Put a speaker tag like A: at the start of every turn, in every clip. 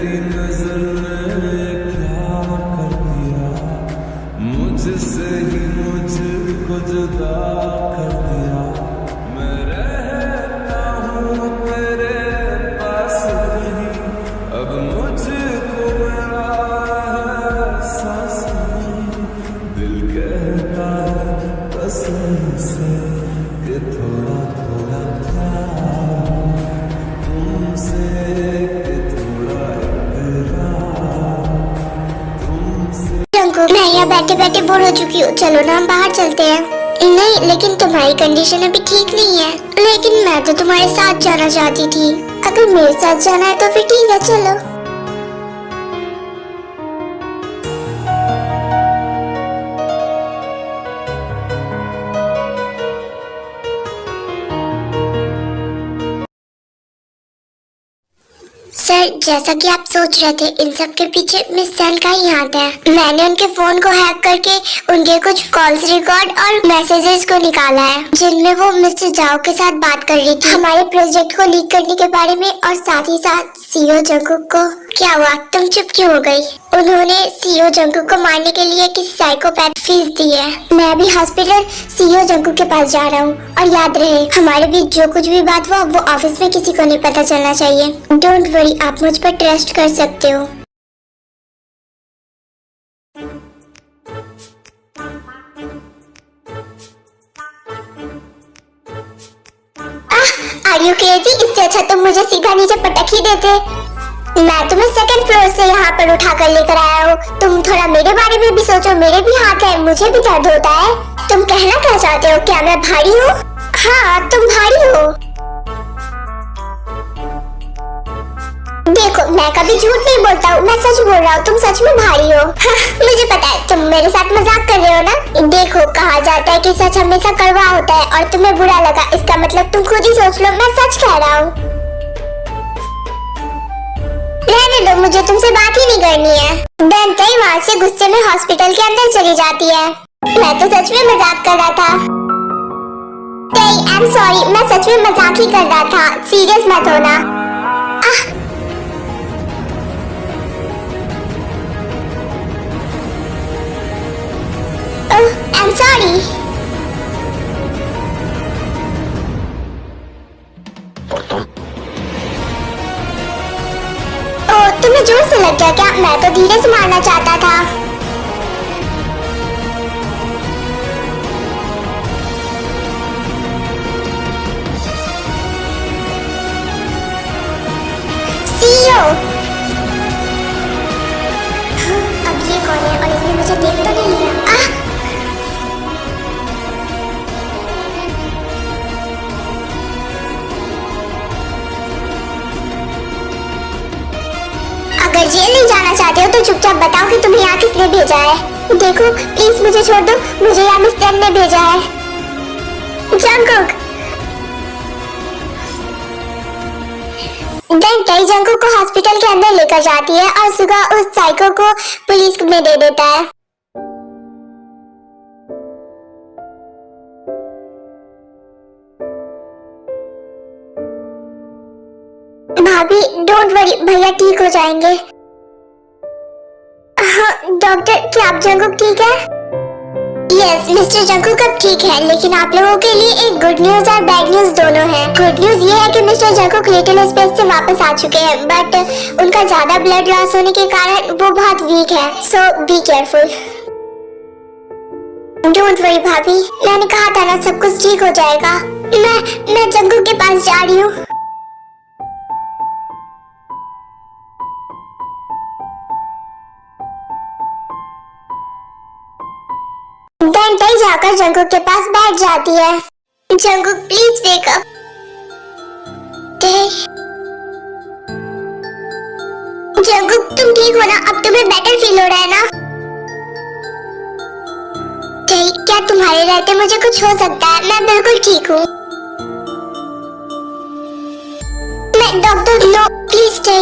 A: तेरी नजर ने क्या कर दिया, मुझसे ही मुझको जुदा कर दिया। मैं रहता हूँ तेरे पास नहीं, अब मुझको मेरा एहसास नहीं। दिल कहता है कसम से कि थोड़ा थोड़ा प्यार तुमसे, कि थोड़ा इकरार तुमसे।
B: जंकुक, मैं यहाँ बैठे बैठे बोर हो चुकी हूँ, चलो ना हम बाहर चलते हैं। नहीं, लेकिन तुम्हारी कंडीशन अभी ठीक नहीं है। लेकिन मैं तो तुम्हारे साथ जाना चाहती थी। अगर मेरे साथ जाना है तो फिर ठीक है, चलो। सर, जैसा कि आप सोच रहे थे, इन सब के पीछे मिस सेन का ही हाथ है। मैंने उनके फोन को हैक करके उनके कुछ कॉल्स रिकॉर्ड और मैसेजेस को निकाला है, जिनमें वो मिस्टर जाओ के साथ बात कर रही थी हमारे प्रोजेक्ट को लीक करने के बारे में, और साथ ही साथ सीईओ जंकुक को। क्या हुआ, तुम चुप क्यों हो गई? उन्होंने सीईओ जंकुक को मारने के लिए किसी साइकोपैथ फीस दी है। मैं अभी हॉस्पिटल सीईओ जंकुक के पास जा रहा हूँ, और याद रहे हमारे बीच जो कुछ भी बात हुआ वो ऑफिस में किसी को नहीं पता चलना चाहिए। डोंट वरी, आप मुझ पर ट्रस्ट कर सकते हो। Are you crazy? इससे अच्छा तुम मुझे सीधा नीचे पटक ही देते। मैं तुम्हें सेकंड फ्लोर से यहाँ पर उठा कर लेकर आया हूँ। तुम थोड़ा मेरे बारे में भी सोचो, मेरे भी हाथ है, मुझे भी दर्द होता है। तुम कहना क्या चाहते हो? क्या मैं भारी हूँ? हाँ, तुम भारी हो। देखो, मैं कभी झूठ नहीं बोलता हूँ, मैं सच बोल रहा हूँ। तुम सच में भारी हो। हाँ, मुझे पता है, तुम मेरे साथ मजाक कर रहे हो ना। देखो, कहा जाता है कि सच हमेशा कड़वा होता है, और तुम्हें बुरा लगा, इसका मतलब तुम खुद ही सोच लो मैं सच कह रहा हूँ। रहने दो, मुझे तुमसे बात ही नहीं करनी है। दंतई वहाँ से गुस्से में हॉस्पिटल के अंदर चली जाती है। मैं तो सच में मजाक कर रहा था। आई एम सॉरी, मैं सच में मजाक ही कर रहा था, सीरियस मत होना। I am sorry. तुम्हें जोर से लग गया क्या? मैं तो धीरे से मारना चाहता था। सीईओ, अब ये कौन है और इसने मुझे देख तो नहीं लिया? अगर जेल नहीं जाना चाहते हो तो चुपचाप बताओ कि तुम्हें यहाँ किसने भेजा है। देखो प्लीज मुझे छोड़ दो, मुझे यहाँ मिस सेन ने भेजा है। जंकुक, दंतई जंकुक को हॉस्पिटल के अंदर लेकर जाती है और सुगा उस साइको को पुलिस में दे देता है। भाभी डोंट वरी, भैया ठीक हो जाएंगे। हाँ डॉक्टर, क्या आप जंकुक ठीक है? यस मिस्टर जंकुक अब ठीक है, लेकिन आप लोगों के लिए एक गुड न्यूज और बैड न्यूज दोनों है। गुड न्यूज ये है कि मिस्टर जंकुक लिटिल स्पेस से वापस आ चुके हैं, बट उनका ज्यादा ब्लड लॉस होने के कारण वो बहुत वीक है, सो बी केयरफुल। डोंट वरी भाभी, मैंने कहा था ना सब कुछ ठीक हो जाएगा। मैं जंकुक के पास जा रही हूँ। दंतई जाकर जंकुक के पास बैठ जाती है। Jungkook please wake up. Jungkook तुम ठीक हो ना? अब तुम्हें बेटर फील हो रहा है ना? क्या तुम्हारे रहते मुझे कुछ हो सकता है? मैं बिल्कुल ठीक हूँ। मैं doctor, no please stay.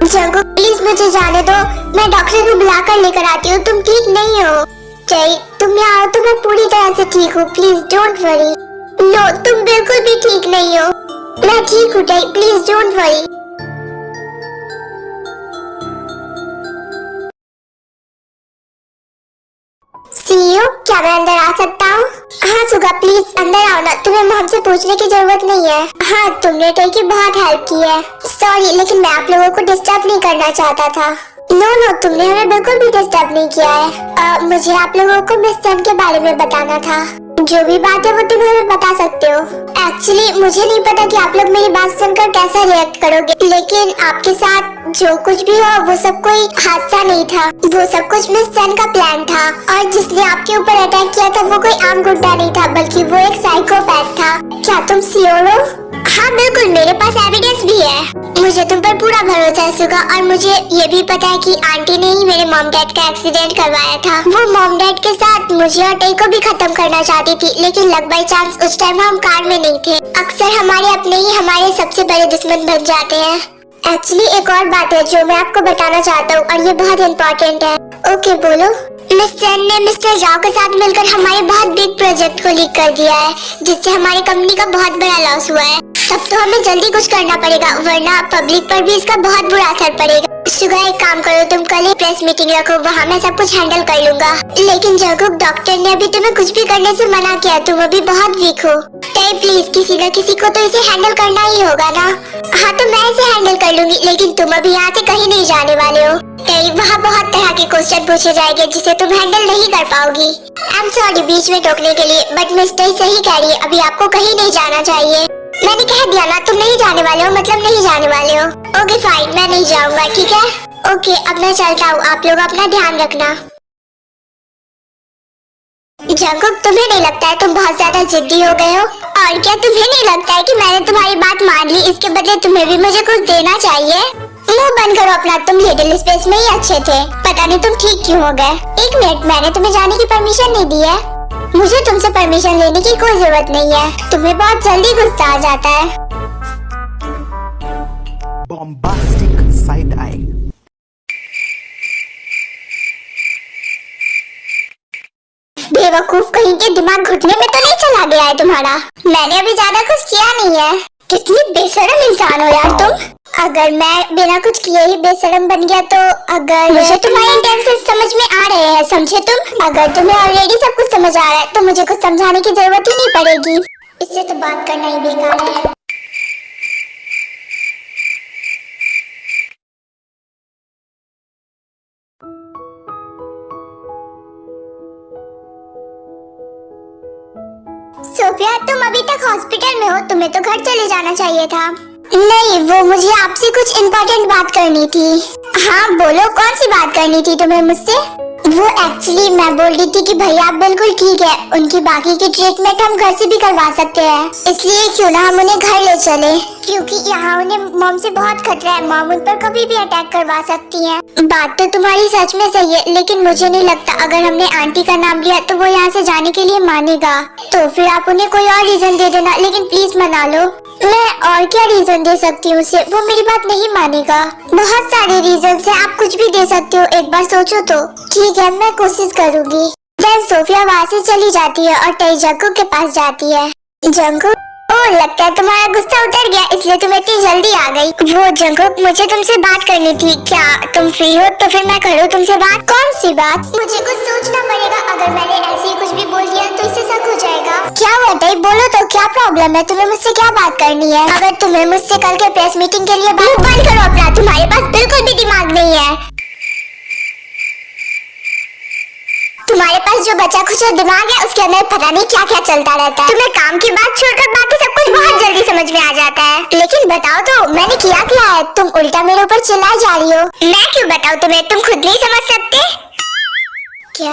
B: Jungkook please मुझे जाने दो, मैं डॉक्टर को बुलाकर लेकर आती हूँ। तुम ठीक नहीं हो। तुम यहाँ आओ तो मैं पूरी तरह से ठीक हूँ, प्लीज डोंट वरी। नो तुम बिल्कुल भी ठीक नहीं हो। मैं ठीक हूँ ताई, प्लीज डोंट वरी। सीईओ, क्या मैं अंदर आ सकता हूँ? हाँ सुगा, प्लीज अंदर आओ ना, तुम्हें हमसे पूछने की जरूरत नहीं है। हाँ, तुमने ताई की बहुत हेल्प की है। सॉरी, लेकिन मैं आप लोगों को डिस्टर्ब नहीं करना चाहता था। नो, तुमने हमें बिल्कुल भी डिस्टर्ब नहीं किया है। मुझे आप लोगों को मिस सन के बारे में बताना था। जो भी बात है वो तुम हमें बता सकते हो। एक्चुअली मुझे नहीं पता कि आप लोग मेरी बात सुनकर कैसा रिएक्ट करोगे, लेकिन आपके साथ जो कुछ भी हो वो सब कोई हादसा नहीं था। वो सब कुछ मिस सन का प्लान था, और जिसने आपके ऊपर अटैक किया था वो कोई आम गुंडा नहीं था, बल्कि वो एक साइकोपैथ था। क्या तुम श्योर हो? हाँ बिल्कुल, मेरे पास एविडेंस भी है। मुझे तुम पर पूरा भरोसा है सुगा, और मुझे ये भी पता है कि आंटी ने ही मेरे मॉम डैड का एक्सीडेंट करवाया था। वो मॉम डैड के साथ मुझे और टेई को भी खत्म करना चाहती थी, लेकिन लक बाई चांस उस टाइम हम कार में नहीं थे। अक्सर हमारे अपने ही हमारे सबसे बड़े दुश्मन बन जाते हैं। एक्चुअली एक और बात है जो मैं आपको बताना चाहता हूँ, और ये बहुत इम्पोर्टेंट है। ओके बोलो। मिस सन ने मिस्टर जाओ के साथ मिलकर हमारे बहुत बिग प्रोजेक्ट को लीक कर दिया है, जिससे हमारी कंपनी का बहुत बड़ा लॉस हुआ है। तब तो हमें जल्दी कुछ करना पड़ेगा, वरना पब्लिक पर भी इसका बहुत बुरा असर पड़ेगा। सुगा, एक काम करो, तुम कल ही प्रेस मीटिंग रखो, वहाँ मैं सब कुछ हैंडल कर लूंगा। लेकिन जगुक, डॉक्टर ने अभी तुम्हें कुछ भी करने से मना किया, तुम अभी बहुत वीक हो। ताई प्लीज, किसी न किसी को तो इसे हैंडल करना ही होगा ना। हाँ तो मैं इसे हैंडल कर लूंगी, लेकिन तुम अभी यहाँ से कहीं नहीं जाने वाले हो। ताई, वहाँ बहुत तरह के क्वेश्चन पूछे जाएंगे जिसे तुम हैंडल नहीं कर पाओगी। आई एम सॉरी बीच में टोकने के लिए, बट मिस ताई सही कह रही है, अभी आपको कहीं नहीं जाना चाहिए। मैंने कह दिया ना, तुम नहीं जाने वाले हो मतलब नहीं जाने वाले हो। ओके फाइन, मैं नहीं जाऊंगा, ठीक है? ओके, अब मैं चलता हूँ, आप लोग अपना ध्यान रखना। जंगकुक, तुम्हें नहीं लगता है तुम बहुत ज्यादा जिद्दी हो गए हो? और क्या तुम्हें नहीं लगता है कि मैंने तुम्हारी बात मान ली, इसके बदले तुम्हें भी मुझे कुछ देना चाहिए? मुंह बंद करो अपना, तुम लिटिल स्पेस में ही अच्छे थे, पता नहीं तुम ठीक क्यों हो गए। एक मिनट, मैंने तुम्हें जाने की परमिशन नहीं दी है। मुझे तुमसे परमिशन लेने की कोई जरूरत नहीं है, तुम्हें बहुत जल्दी गुस्सा आ जाता है।
C: Bombastic side eye.
B: बेवकूफ कहीं के, दिमाग घुटने में तो नहीं चला गया है तुम्हारा? मैंने अभी ज्यादा कुछ किया नहीं है। कितनी बेशरम इंसान हो यार तुम। अगर मैं बिना कुछ किए ही बेशरम बन गया तो अगर मुझे तुम्हारे इंटेंशन समझ में आ रहे हैं, समझे तुम? अगर तुम्हें ऑलरेडी सब कुछ समझ आ रहा है तो मुझे कुछ समझाने की जरूरत ही नहीं पड़ेगी। इससे तो बात करना ही बेकार है। सोफिया, तुम अभी तक हॉस्पिटल में हो, तुम्हें तो घर चले जाना चाहिए था। नहीं, वो मुझे आपसे कुछ इम्पोर्टेंट बात करनी थी। हाँ बोलो, कौन सी बात करनी थी तुम्हें मुझसे? वो एक्चुअली मैं बोल रही थी कि भैया आप बिल्कुल ठीक है, उनकी बाकी की ट्रीटमेंट हम घर से भी करवा सकते हैं, इसलिए क्यों ना हम उन्हें घर ले चले, क्योंकि यहाँ उन्हें मॉम से बहुत खतरा है, मॉम उन पर कभी भी अटैक करवा सकती हैं। बात तो तुम्हारी सच में सही है, लेकिन मुझे नहीं लगता अगर हमने आंटी का नाम लिया तो वो यहाँ से जाने के लिए मानेगा। तो फिर आप उन्हें कोई और रीजन दे देना, लेकिन प्लीज मना लो। मैं और क्या रीजन दे सकती हूँ उसे, वो मेरी बात नहीं मानेगा। बहुत सारे रीजन से आप कुछ भी दे सकते हो, एक बार सोचो तो। ठीक है, मैं कोशिश करूँगी। देन सोफिया वहाँ से चली जाती है और टेई जंगकुक के पास जाती है। जंगकुक, ओह लगता है तुम्हारा गुस्सा उतर गया, इसलिए तुम इतनी जल्दी आ गई। वो जंगकुक, मुझे तुमसे बात करनी थी, क्या तुम फ्री हो? तो फिर मैं करूँ तुमसे बात। कौन सी बात? मुझे कुछ सोचना पड़ेगा, अगर मैंने ऐसे ही कुछ भी बोल दिया तो इससे शक हो जाएगा। क्या हुआ टेई, बोलो तो क्या प्रॉब्लम है? तुम्हें मुझसे क्या बात करनी है? अगर तुम्हें मुझसे कल के प्रेस मीटिंग के लिए बात बंद करो अपना, तुम्हारे पास बिल्कुल भी दिमाग नहीं है। तुम्हारे पास जो बचा खुचा दिमाग है उसके अंदर पता नहीं क्या क्या चलता रहता है। तुम्हें काम की बात छोड़कर बाकी सब कुछ बहुत जल्दी समझ में आ जाता है। लेकिन बताओ तो मैंने किया क्या है? तुम उल्टा मेरे ऊपर चिल्लाई जा रही हो। मैं क्यों बताऊँ तुम्हें, तुम खुद नहीं समझ सकते क्या?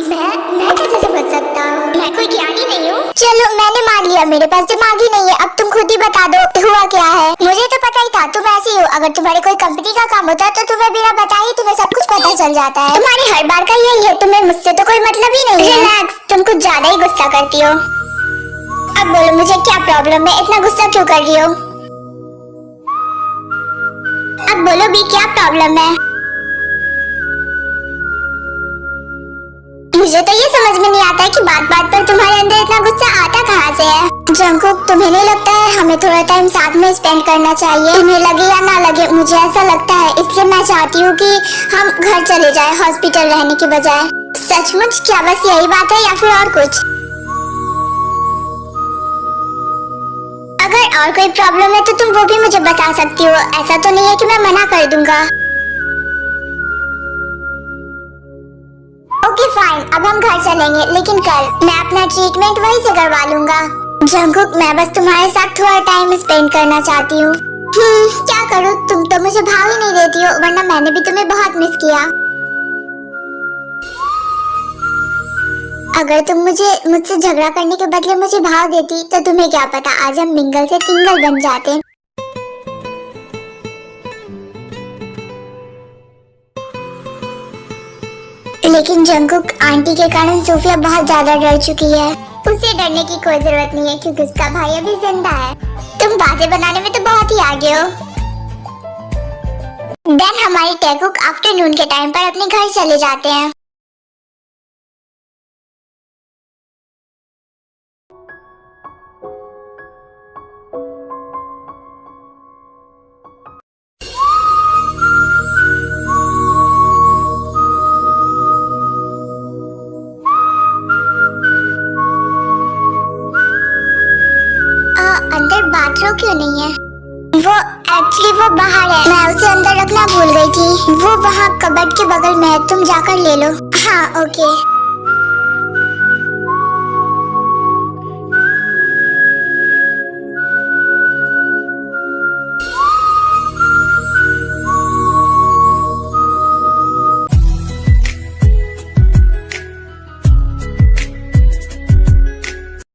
B: मैं कैसे समझ सकता हूँ? मैं कोई ज्ञानी नहीं हूँ। चलो मैंने मान लिया मेरे पास दिमाग ही नहीं है, अब तुम खुद ही बता दो हुआ क्या है। मुझे तो पता ही था तुम ऐसी हो, अगर तुम्हारे कोई कंपनी का काम होता है तो तुम्हें बिना बताए तुम्हें सब कुछ पता चल जाता है। तुम्हारी हर बार का यही है, तुम्हें मुझसे तो कोई मतलब ही नहीं है। रिलैक्स, तुम कुछ ज्यादा ही गुस्सा करती हो। अब बोलो मुझे क्या प्रॉब्लम है, इतना गुस्सा क्यों कर रही हो? अब बोलो भी क्या प्रॉब्लम है? मुझे तो ये समझ में नहीं आता है कि बात बात पर तुम्हारे अंदर इतना गुस्सा आता कहाँ से है। जंगकुक, तुम्हें नहीं लगता है हमें थोड़ा टाइम साथ में स्पेंड करना चाहिए? तुम्हें लगे या ना लगे, मुझे ऐसा लगता है, इसलिए मैं चाहती हूँ कि हम घर चले जाएं हॉस्पिटल रहने के बजाय। सचमुच? क्या बस यही बात है या फिर और कुछ? अगर और कोई प्रॉब्लम है तो तुम वो भी मुझे बता सकती हो, ऐसा तो नहीं है कि मैं मना कर दूंगा। ओके फाइन, अब हम घर चलेंगे, लेकिन कल मैं अपना ट्रीटमेंट वहीं से करवा लूंगा। जंगकुक, मैं बस तुम्हारे साथ थोड़ा टाइम स्पेंड करना चाहती हूँ। क्या करूँ, तुम तो मुझे भाव ही नहीं देती हो, वरना मैंने भी तुम्हें बहुत मिस किया। अगर तुम मुझसे झगड़ा करने के बदले मुझे भाव देती तो तुम्हें क्या पता, आज हम मिंगल से टिंगल बन जाते। लेकिन जंगकुक, आंटी के कारण सोफिया बहुत ज्यादा डर चुकी है। उसे डरने की कोई जरूरत नहीं है क्योंकि उसका भाई अभी जिंदा है। तुम बातें बनाने में तो बहुत ही आगे हो। देन हमारी टैकुक आफ्टरनून के टाइम पर अपने घर चले जाते हैं। अंदर बाथरूम क्यों नहीं है? वो बाहर है, मैं उसे अंदर रखना भूल गई थी। वो वहाँ कबर्ड के बगल में है, तुम जाकर ले लो। हाँ ओके।